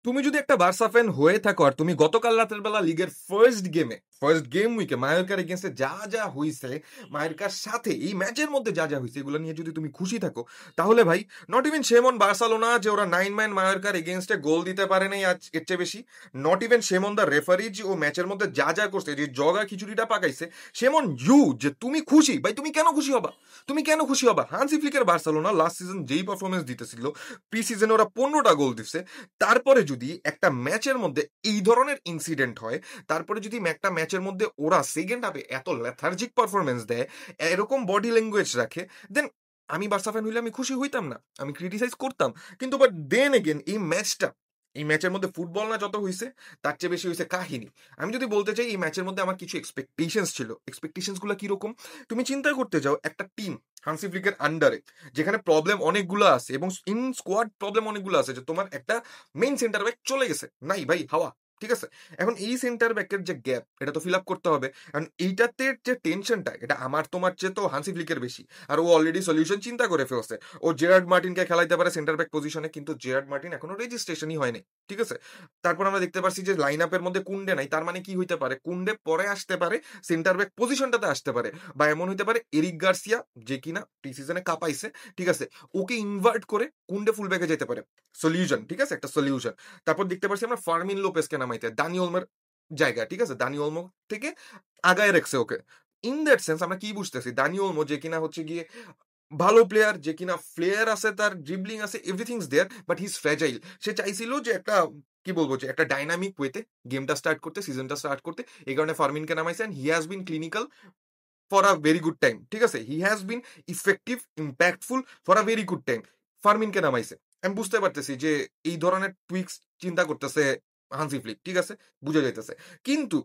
তুমি যদি একটা বার্সা ফ্যান হয়ে থাকো আর তুমি গতকাল রাতের বেলা লিগের ফার্স্ট গেম উইকে মায়োরকার এগেন্স্টে যা যা হইছে, মায়োরকার সাথে এই ম্যাচের মধ্যে যা যা হইছে এগুলো নিয়ে যদি তুমি খুশি থাকো, তাহলে ভাই not even shame on Barcelona যে ওরা 9 ম্যান মায়োরকার এগেন্স্টে গোল দিতে পারে নাই আজ এর চেয়ে বেশি। Not even shame on the referee যে ও ম্যাচের মধ্যে যা যা করছে, যে জগা খিচুড়িটা পাকাইছে। শেম অন ইউ যে তুমি খুশি ভাই, তুমি কেন খুশি হবা? তুমি কেন খুশি হবা? হান্সি ফ্লিকের বার্সেলোনা লাস্ট সিজন যেই পারফরমেন্স দিতেছিল, প্রি সিজনে ওরা 15টা গোল দিচ্ছে, তারপরে যদি একটা ম্যাচের মধ্যে এই ধরনের ইনসিডেন্ট হয়, তারপরে যদি একটা ম্যাচের মধ্যে ওরা সেকেন্ড হাফে এত লেথার্জিক পারফরমেন্স দেয়, এরকম বডি ল্যাঙ্গুয়েজ রাখে, দেন আমি বার্সা ফ্যান হইলে আমি খুশি হইতাম না, আমি ক্রিটিসাইজ করতাম। কিন্তু বাট দেন এগেন এই ম্যাচের মধ্যে ফুটবল না যত হয়েছে, তার চেয়ে বেশি হয়েছে কাহিনী। আমি যদি বলতে চাই এই ম্যাচের মধ্যে আমার কিছু এক্সপেকটেশনস ছিল। এক্সপেকটেশনস গুলো কিরকম? তুমি চিন্তা করতে যাও একটা টিম হান্সি ফ্লিকের আন্ডারে, যেখানে প্রবলেম অনেকগুলো আছে এবং ইন স্কোয়াড প্রবলেম অনেকগুলো আছে, যে তোমার একটা মেইন সেন্টার ব্যাক চলে গেছে, নাই ভাই হাওয়া, ঠিক আছে। এখন এই সেন্টার ব্যাকের যে গ্যাপ, এটা তো ফিল আপ করতে হবে। কারণ এইটাতে যে টেনশনটা, এটা আমার তোমার চেয়ে তো হান্সি ফ্লিকের বেশি। আর ও অলরেডি সলিউশন চিন্তা করে ফেলছে। ও জেরার্ড মার্টিনকে খেলাইতে পারে সেন্টার ব্যাক পজিশনে, কিন্তু জেরার্ড মার্টিন এখনো রেজিস্ট্রেশনই হয়নি, ঠিক আছে। তারপর আমরা দেখতে পাচ্ছি যে লাইন আপের মধ্যে কুন্ডে নাই, তার মানে কি হইতে পারে? কুন্ডে পরে আসতে পারে, সেন্টার ব্যাক পজিশনটাতে আসতে পারে, বা এমন হইতে পারে এরিক গার্সিয়া, যে কিনা প্রি সিজনে কাপাইছে, ঠিক আছে, ওকে ইনভার্ট করে কুন্ডে ফুল ব্যাকে যেতে পারে। সলিউশন, ঠিক আছে, একটা সলিউশন। তারপর দেখতে পাচ্ছি আমরা ফার্মিন লোপেসকে নামাইতে দানি ওলমের জায়গা, ঠিক আছে, দানি ওলমো থেকে আগায় রাখছে ওকে। ইন দ্যাট সেন্স আমরা কি বুঝতেছি, দানি ওলমো যে কিনা হচ্ছে গিয়ে ভালো প্লেয়ার, যে কিনা ফ্লেয়ার আছে, তার ড্রিবলিং আছে, everything's there, but he is fragile. সে চাইছিল যে একটা, কি বলবো, যে একটা ডাইনামিক ওয়েতে গেমটা স্টার্ট করতে, সিজনটা স্টার্ট করতে। এই কারণে ফার্মিনকে নামাইছে, and he has been clinical for a very good time, ঠিক আছে, he has been effective, impactful for a very good time. ফার্মিনকে নামাইছে। আমি বুঝতে পারতেছি যে এই ধরনের টুইক্স চিন্তা করতেছে হান্সি ফ্লিক, ঠিক আছে, বুঝা যাইতেছে। কিন্তু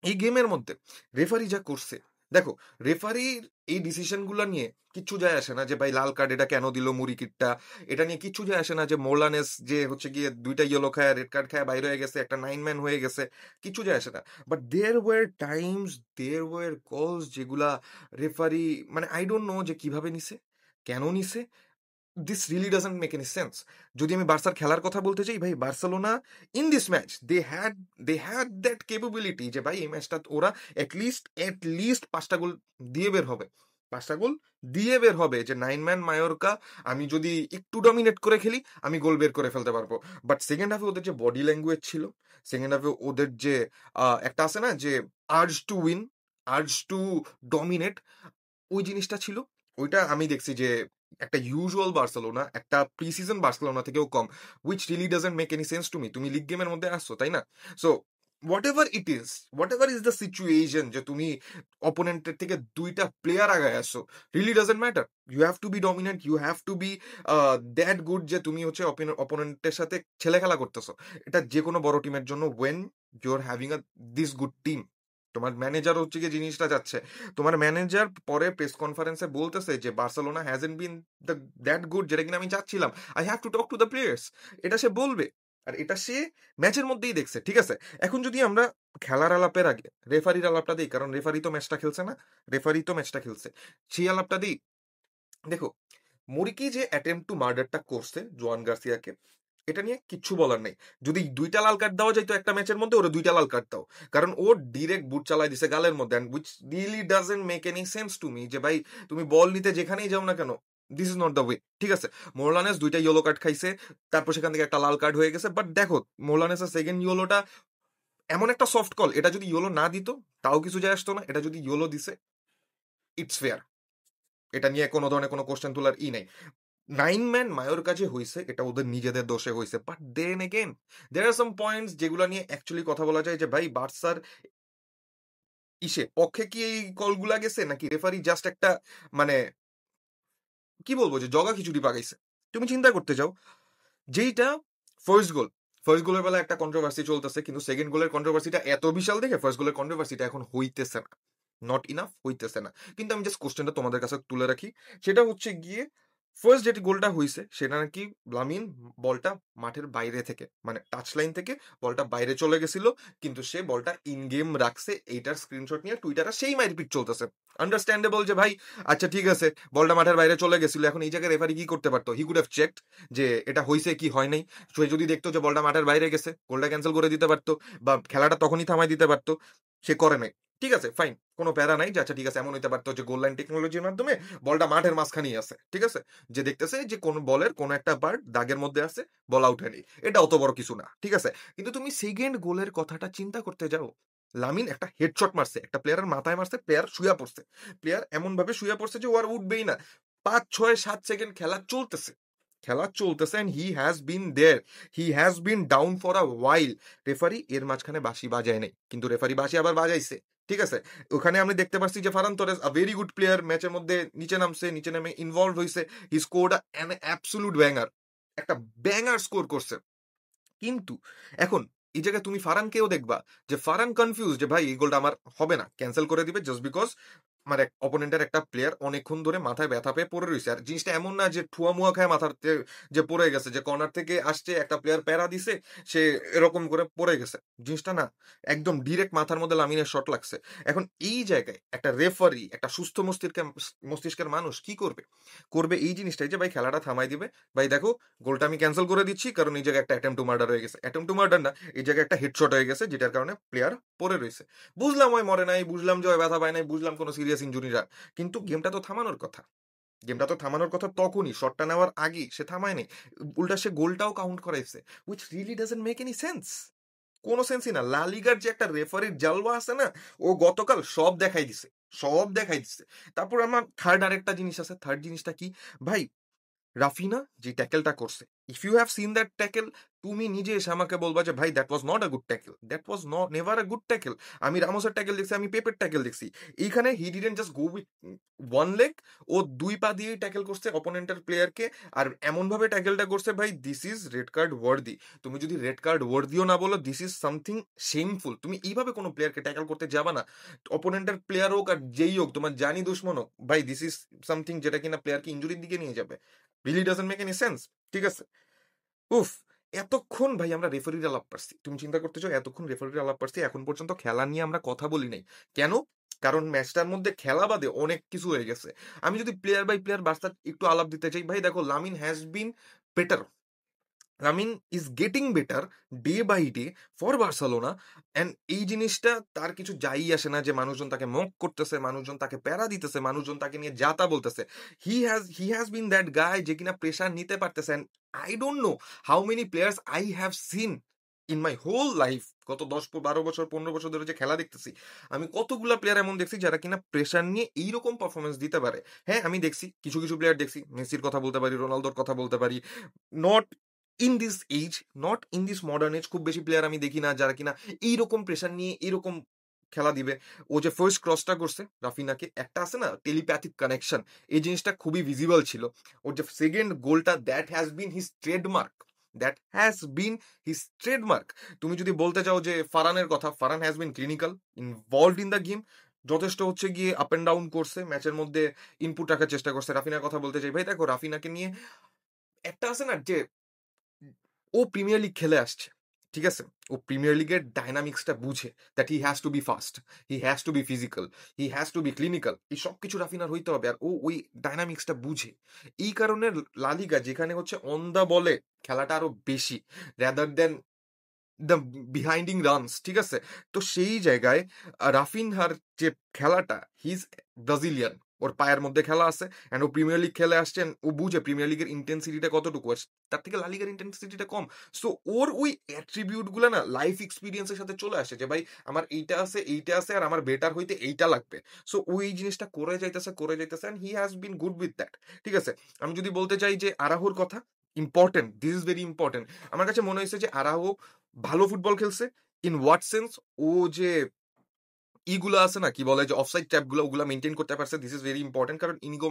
এই গেমের মধ্যে রেফারি যা করছে, দেখো, রেফারির এই ডিসিশন গুলা নিয়ে কিচ্ছু যায় আসে না যে ভাই লাল কার্ড এটা কেন দিল মুরিকিটটা, এটা নিয়ে কিচ্ছু যায় আসে না যে মোরলানেস যে হচ্ছে গিয়ে দুইটা ইয়েলো খায়, রেড কার্ড খায়, বাইরে হয়ে গেছে, একটা 9 ম্যান হয়ে গেছে, কিচ্ছু যায় আসে না। বাট দেয়ার ওয়ার কলস যেগুলা রেফারি, মানে আই ডোন্ট নো যে কিভাবে নিছে, কেন নিছে। This really doesn't make any sense. যদি আমি বার্সার খেলার কথা বলতে চাই, ভাই Barcelona in this match they had that capability যে ভাই এই ম্যাচটা ওরা অ্যাট লিস্ট 5টা গোল দিয়ে বের হবে। 5টা গোল দিয়ে বের হবে, যে 9 ম্যান মায়োরকা আমি যদি একটু ডমিনেট করে খেলি, আমি গোল বের করে ফেলতে পারবো। বাট সেকেন্ড হাফে ওদের যে বডি ল্যাঙ্গুয়েজ ছিল, সেকেন্ড হাফে ওদের যে একটা আছে না যে urge to win, urge to dominate, ওই জিনিসটা ছিল। ওইটা আমি দেখছি যে একটা ইউজুয়াল বার্সেলোনা, একটা প্রি সিজন বার্সেলোনা থেকেও কম, which really doesn't make any sense to me. তুমি লিগ গেমের মধ্যে আসছো, তাই না? So whatever is the situation, যে তুমি অপোনেন্টের থেকে 2টা প্লেয়ার আগায় আসছো, really doesn't matter. You have to be dominant, you have to be that good, যে তুমি হচ্ছে অপোনেন্টের সাথে ছেলে খেলা করতেছো। এটা যে কোনো বড় টিমের জন্য, when you are having a this good team. তোমার ম্যানেজার হচ্ছে গিয়ে জিনিসটা যাচ্ছে, তোমার ম্যানেজার পরে প্রেস কনফারেন্সে বলতেছে যে Barcelona hasn't bin that good, যেটা কিনা আমি চাচ্ছিলাম, I have to talk to the players. এটা সে বলবে, আর এটা সে ম্যাচের মধ্যেই দেখছে, ঠিক আছে। এখন যদি আমরা খেলার আলাপের আগে রেফারির আলাপটা দিই, কারণ রেফারি তো ম্যাচটা খেলছে না, রেফারি তো ম্যাচটা খেলছে, সেই আলাপটা দিই। দেখো, মুরিকি যে অ্যাটেম্প টু মার্ডারটা করছে জোয়ান গার্সিয়াকে, এটা নিয়ে কিচ্ছু বলার নাই। যদি 2টা লাল কার্ড দেওয়া যাইতো একটা ম্যাচের মধ্যে, ওরা 2টা লাল কার্ড দাও। কারণ ও ডিরেক্ট বুট চালাই দিছে গালের মধ্যে, and which really doesn't make any sense to me, যে ভাই তুমি বল নিতে যেখানেই যাও না কেন, this is not the way, ঠিক আছে। মোরলানেস 2টা ইয়েলো কার্ড খাইছে, তারপর সেখান থেকে একটা লাল কার্ড হয়ে গেছে। বাট দেখো, মোরলানেসের সেকেন্ড ইয়েলোটা এমন একটা সফট কল, এটা যদি ইয়েলো না দিত তাও কিছু যায় আসতো না, এটা যদি ইয়েলো দিছে, ইটস ফেয়ার। এটা নিয়ে কোনো ধরনের কোনো কোশ্চেন তোলার ই নাই। 9 ম্যান মায়োর কাছে হয়েছে, এটা ওদের নিজেদের দোষে হয়েছে। But then again there are some points যেগুলো নিয়ে অ্যাকচুয়ালি কথা বলা যায়, যে ভাই বার্সার পক্ষে কি এই কলগুলা গেছে, নাকি রেফারি জাস্ট একটা, মানে কি বলবো, যে জগা খিচুড়ি পাকাইছে। তুমি চিন্তা করতে যাও, যেইটা ফার্স্ট গোল, ফার্স্ট গোলের বেলা একটা কন্ট্রোভার্সি চলতেছে, কিন্তু সেকেন্ড গোলের কন্ট্রোভার্সিটা এত বিশাল দেখে ফার্স্ট গোলের কন্ট্রোভার্সিটা এখন হইতেছে না, নট ইনাফ, হইতেছে না। কিন্তু আমি জাস্ট কোশ্চেনটা তোমাদের কাছে তুলে রাখি, সেটা হচ্ছে গিয়ে ফার্স্ট যেটি গোলটা হইছে সেটা নাকি লামিন বলটা মাঠের বাইরে থেকে মানে টাচ লাইন থেকে বলটা বাইরে চলে গেছিল, কিন্তু সে বলটা ইন গেম রাখছে, এইটার স্ক্রিনশট নিয়ে টুইটারে সেই মারপিট চলতেছে। আন্ডারস্ট্যান্ডেবল যে ভাই আচ্ছা ঠিক আছে বলটা মাঠের বাইরে চলে গেছিল, এখন এই জায়গায় রেফারি কি করতে পারতো? হি কুড হ্যাভ চেকড যে এটা হইছে কি হয় নাই। সে যদি দেখতো যে বলটা মাঠের বাইরে গেছে, গোলটা ক্যান্সেল করে দিতে পারতো বা খেলাটা তখনই থামাই দিতে পারতো। সে করে নাই। ঠিক আছে ফাইন, কোনো প্যারা নাই যে আচ্ছা ঠিক আছে এমন হইতে পারতো যে গোল লাইন টেকনোলজির মাধ্যমে বলটা মাঠের মাঝখানেই আছে, ঠিক আছে, যে দেখতেছে যে কোন বলের কোন একটা পার্ট দাগের মধ্যে আছে, বল আউট হয়নি, এটা অত বড় কিছু না, ঠিক আছে। কিন্তু তুমি সেকেন্ড গোলের কথাটা চিন্তা করতে যাও, লামিন একটা হেডশট মারছে, একটা প্লেয়ারের মাথায় মারছে, প্লেয়ার শুয়া পড়ছে, প্লেয়ার এমন ভাবে শুয়া পড়ছে যে ও আর উঠবেই না। 5 6 7 সেকেন্ড খেলা চলতেছে, খেলা চলতেছে and he has been there, he has been down for a while. Referee এর মাঝখানে বাঁশি বাজায় নাই, কিন্তু রেফারি বাঁশি আবার বাজাইছে, ঠিক আছে। ওখানে আমি দেখতে পাচ্ছি যে Ferran Torres a very good player, ম্যাচের মধ্যে নিচে নামছে, নিচে নামে ইনভলভ হয়েছে, he scored an absolute banger, একটা ব্যাঙ্গার স্কোর করছে। কিন্তু এখন এই জায়গায় তুমি ফারানকেও দেখবা যে ফারান কনফিউজ যে ভাই এই গোলটা আমার হবে না, ক্যান্সেল করে দিবে জাস্ট বিকজ মানে অপোনেন্টের একটা প্লেয়ার অনেকক্ষণ ধরে মাথায় ব্যথা পেয়ে পড়ে রয়েছে। আর জিনিসটা এমন না যে ঠুয়া মুয়া খায় মাথাতে যে পড়ে গেছে, যে কর্নার থেকে আসছে একটা প্লেয়ার প্যারা দিছে সে এরকম করে পড়ে গেছে, জিনিসটা না, একদম ডিরেক্ট মাথার মধ্যে লামিনের শট লাগছে। এখন এই জায়গায় একটা রেফারি, একটা সুস্থ মস্তিষ্কের মানুষ কি করবে? করবে এই জিনিসটাই যে ভাই খেলাটা থামাই দিবে, ভাই দেখো গোলটা আমি ক্যান্সেল করে দিচ্ছি কারণ এই জায়গায় একটা অ্যাটেম্প টু মার্ডার হয়ে গেছে, অ্যাটেম্প টু মার্ডার না, এই জায়গায় একটা হেডশট হয়ে গেছে যেটার কারণে প্লেয়ার পড়ে রয়েছে। বুঝলাম ওই মরে নাই, বুঝলাম যে ওই ব্যথা পায় নাই, বুঝলাম কোনো সিরিয়াস ইনজুরি না, কিন্তু গেমটা তো থামানোর কথা, গেমটা তো থামানোর কথা তখনই, শটটা নেওয়ার আগেই সে থামায় নাই, উল্টা সে গোলটাও কাউন্ট করাইছে, which really doesn't make any sense. কোনো সেন্সই না। লা লিগার যে একটা রেফারির জালওয়া আছে না, ও গতকাল সব দেখাই দিছে, সব দেখাই দিছে। তারপর আমার থার্ড আরেকটা জিনিস আছে, থার্ড জিনিসটা কি ভাই, রাফিনা যে ট্যাকেলটা করছে, if you have seen that tackle, তুমি নিজে এসে আমাকে বলবা যে ভাই that was not a good tackle, that was not never a good tackle. আমি রামোসের ট্যাকেল দেখছি, আমি পেপের ট্যাকেল দেখছি, এইখানে he didn't just go with one leg, ও দুই পা দিয়েই ট্যাকেল করছে অপোনেন্টের প্লেয়ারকে, আর এমন ভাবে ট্যাকেলটা করছে ভাই this is red card worthy. তুমি যদি রেড কার্ড ওয়ার্দিও না বলো, দিস ইজ সামথিং শেমফুল। তুমি এইভাবে কোনো প্লেয়ারকে ট্যাকেল করতে যাবা না, অপোনেন্টের প্লেয়ার হোক আর যেই হোক, তোমার জানি দুশ্মন হোক, ভাই দিস ইজ সামথিং যেটা কিনা প্লেয়ারকে ইনজুরির দিকে নিয়ে যাবে। Really doesn't make any sense, ঠিক আছে। উফ, এতক্ষণ ভাই আমরা রেফারির আলাপ পারছি, তুমি চিন্তা করতেছো এতক্ষণ রেফারির আলাপ পারছি, এখন পর্যন্ত খেলা নিয়ে আমরা কথা বলি নাই। কেন? কারণ ম্যাচটার মধ্যে খেলা বাদে অনেক কিছু হয়ে গেছে। আমি যদি প্লেয়ার বাই প্লেয়ার বার্সার একটু আলাপ দিতে চাই, ভাই দেখো Lamine has been better, Lamine is getting better day by day for Barcelona. And এই জিনিসটা তার কিছু যাই আসে না যে মানুষজন তাকে মক করতেছে, মানুষজন তাকে প্যারা দিতেছে, মানুষজন তাকে নিয়ে যাতা বলতেছে। হি হ্যাজ বিন দ্যাট গাই যে কিনা প্রেশার নিতে পারতেছে। And I don't know how many players I have seen in my whole life, গত 10 12 বছর 15 বছর ধরে যে খেলা দেখতেছি, আমি কতগুলা প্লেয়ার এমন দেখছি যারা কিনা প্রেশার নিয়ে এইরকম পারফরমেন্স দিতে পারে। হ্যাঁ আমি দেখছি কিছু কিছু প্লেয়ার দেখছি, মেসির কথা বলতে পারি, রোনালদোর কথা বলতে পারি, not in this age, not in this modern age, খুব বেশি প্লেয়ার আমি দেখি না যারা কিনা এইরকম প্রেশার নিয়ে এইরকম খেলা দিবে। ও যে ফার্স্ট ক্রসটা করছে রাফিনাকে, একটা আছে না টেলিপ্যাথিক কানেকশন, এই জিনিসটা খুবই ভিজিবল ছিল। ওর যে সেকেন্ড গোলটা, that has been his trademark, that has been his trademark. তুমি যদি বলতে চাও যে ফারানের কথা, Ferran has been clinical, involved in the game, যথেষ্ট হচ্ছে গিয়ে আপ অ্যান্ড ডাউন করছে, ম্যাচের মধ্যে ইনপুট রাখার চেষ্টা করছে। রাফিনার কথা বলতে চাই, ভাই দেখো রাফিনাকে নিয়ে একটা আছে না যে ও প্রিমিয়ার লিগ খেলে আসছে, ঠিক আছে, ও প্রিমিয়ার লিগের ডাইনামিক্সটা বুঝে, that he has to be fast, he has to be physical, he has to be clinical, এই সব কিছু রাফিনার হইতে হবে, আর ও ওই ডাইনামিক্সটা বুঝে। এই কারণে লালিগা যেখানে হচ্ছে অন দা বলে খেলাটা আরো বেশি, র্যাদার দেন দ্য বিহাইন্ডিং রানস, ঠিক আছে। তো সেই জায়গায় রাফিনহার যে খেলাটা, হি ইজ ব্রাজিলিয়ান, ওর পায়ের মধ্যে খেলা আছে, অ্যান্ড ও প্রিমিয়ার লিগ খেলে আসছেন, ও বুঝে প্রিমিয়ার লিগের ইন্টেন্সিটিটা কতটুকু, আর তার থেকে লা লিগার ইন্টেন্সিটিটা কম। সো ওর ওই অ্যাট্রিবিউট গুলো না লাইফ এক্সপিরিয়েন্সের সাথে চলে আসে যে ভাই আমার এইটা আছে এইটা আছে আর আমার বেটার হইতে এইটা লাগবে। সো ওই জিনিসটা করে যাইতেছে and he has been good with that, ঠিক আছে। আমি যদি বলতে চাই যে আরাহোর কথা, important, this is very important. আমার কাছে মনে হয়েছে যে আরাহো ভালো ফুটবল খেলছে। In what sense? ও যে ইগুলা আছে না কি বলে যে অফসাইড ট্যাপ গুলো ওগুলা মেনটেন করতে পারছে, দিস ইজ ভেরি ইম্পর্টেন্ট, কারণ Inigo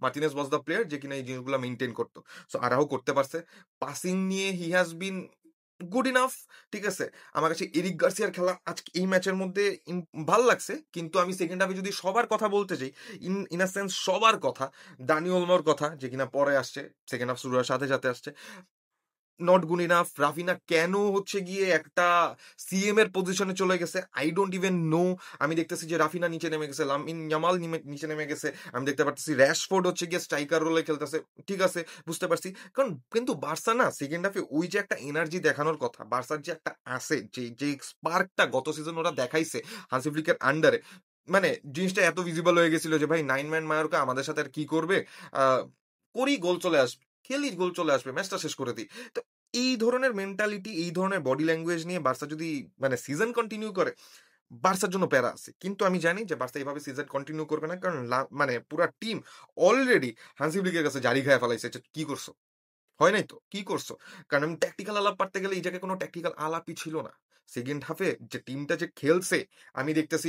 Martinez was the player যে কিনা এই জিনিসগুলো মেনটেন করতো। সো আরাও করতে পারছে। পাসিং নিয়ে হি হ্যাজ বিন গুড ইনাফ। ঠিক আছে? আমার কাছে এরিক গার্সিয়ার খেলা আজকে এই ম্যাচের মধ্যে ভাল লাগছে। কিন্তু আমি সেকেন্ড হাফে যদি সবার কথা বলতে যাই, ইন আ সেন্স সবার কথা, দানি ওলমোর কথা যে কিনা পরে আসছে, সেকেন্ড হাফ শুরু হওয়ার সাথে আসছে। Not good enough. রাফিনা কেন হচ্ছে গিয়ে একটা সিএম এর পজিশনে চলে গেছে? I don't even know. আমি দেখতেছি যে রাফিনা নিচে নেমে গেছে, লামিন ইয়ামাল নিচে নেমে গেছে। আমি দেখতে পারতেছি র‍্যাশফোর্ড হচ্ছে গিয়ে স্ট্রাইকার রোলে খেলতেছে। ঠিক আছে, বুঝতে পারছি। কারণ কিন্তু বার্সা না সেকেন্ড হাফে ওই যে একটা এনার্জি দেখানোর কথা, বার্সার যে একটা আছে, যে স্পার্কটা গত সিজন ওরা দেখাইছে হান্সি ফ্লিকের আন্ডারে, মানে জিনিসটা এত ভিজিবল হয়ে গেছিল যে ভাই 9 ম্যান মায়োরকা আমাদের সাথে আর কি করবে? আহ করি গোল চলে আসবে, খেলি গোল চলে আসবে, ম্যাচটা শেষ করে দিই। তো এই ধরনের মেন্টালিটি, এই ধরনের বডি ল্যাঙ্গুয়েজ নিয়ে বার্সা যদি মানে সিজন কন্টিনিউ করে, বার্সার জন্য প্যারা আছে। কিন্তু আমি জানি যে বার্সা এইভাবে সিজন কন্টিনিউ করবে না। কারণ মানে পুরা টিম অলরেডি হান্সি ফ্লিকের কাছে জারি খায়া ফেলাইছে যে, "কি করছো? হয় নাই তো? কি করছো?" কারণ আমি ট্যাকটিক্যাল আলাপ পারতে গেলে এই জায়গায় কোনো ট্যাকটিক্যাল আলাপই ছিল না। সেকেন্ড হাফে যে টিমটা যে খেলছে, আমি দেখতেছি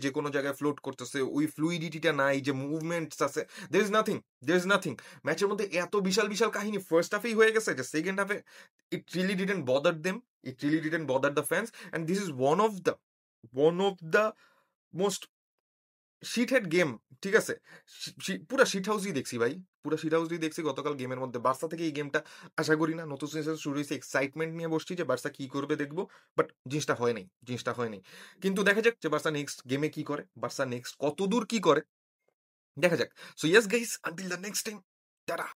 যে কোনো জায়গায় ফ্লোট করতেছে। ওই ফ্লুইডিটিটা নাই, যে মুভমেন্টস আছে। there is nothing, there is nothing। ম্যাচের মধ্যে এত বিশাল কাহিনী ফার্স্ট হাফেই হয়ে গেছে যে সেকেন্ড হাফে it really didn't bother them, it really didn't bother the fans, and this is one of the most shithead game. ঠিক আছে? পুরা শিট হাউসই দেখছি ভাই। পুরা শিট হাউসই দেখছি গতকাল গেমের মধ্যে। বার্সা থেকে এই গেমটা আশা করি না। নতুন সিজন শুরু হইছে, এক্সাইটমেন্ট নিয়ে বসছি যে বার্সা কি করবে দেখব। বাট জিনিসটা হয় নাই। কিন্তু দেখা যাক যে বার্সা নেক্সট গেমে কি করে? বার্সা নেক্সট কতদূর কি করে? দেখা যাক। So yes guys, until the next time, tata.